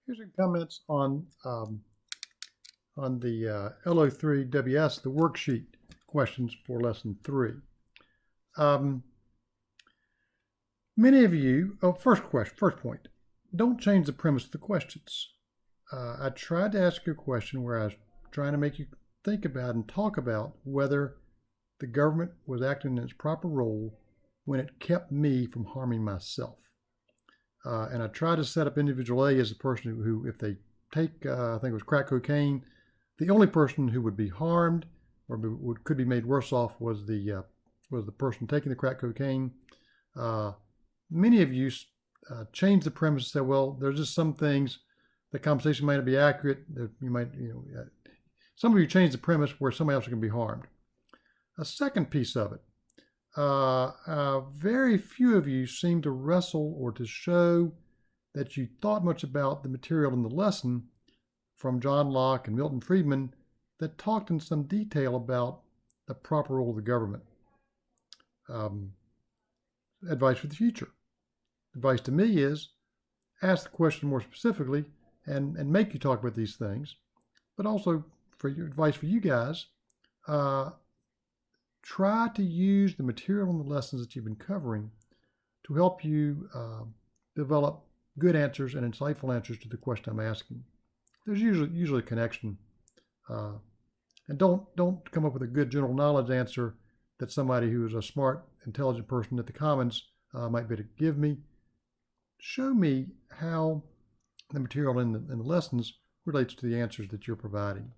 Here's some comments on the L03 Ws, the worksheet questions for lesson 3. Many of you, first point, don't change the premise of the questions. I tried to ask you a question where I was trying to make you think about and talk about whether the government was acting in its proper role when it kept me from harming myself. And I tried to set up individual A as a person who, if they take, I think it was crack cocaine, the only person who would be harmed or could be made worse off was the person taking the crack cocaine. Many of you changed the premise and said, well, there's just some things, the conversation might not be accurate. That you might, some of you changed the premise where somebody else is going to be harmed. A second piece of it, very few of you seem to wrestle or to show that you thought much about the material in the lesson from John Locke and Milton Friedman that talked in some detail about the proper role of the government. Advice for the future. Advice to me is ask the question more specifically and make you talk about these things, but also for your advice for you guys, try to use the material in the lessons that you've been covering to help you develop good answers and insightful answers to the question I'm asking. There's usually a connection. And don't come up with a good general knowledge answer that somebody who is a smart, intelligent person at the Commons might be able to give me. Show me how the material in the lessons relates to the answers that you're providing.